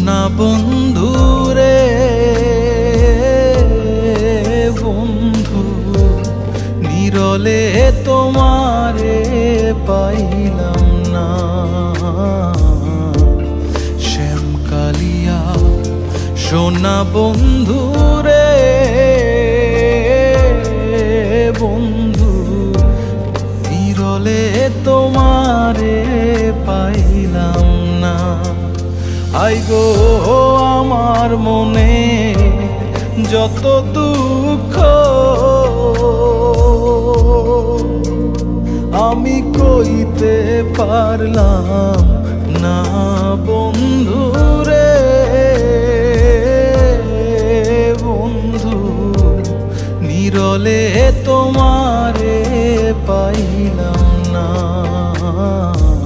সোনা বন্ধু রে বন্ধু, নিরলে তোমারে পাইলাম না। শ্যামকালিয়া সোনা বন্ধু রে বন্ধু, নিরলে তোমারে পাইলাম না। আই গো আমার মনে যত দুঃখ, আমি কইতে পারলাম না বন্ধু রে বন্ধু, নিরলে তোমার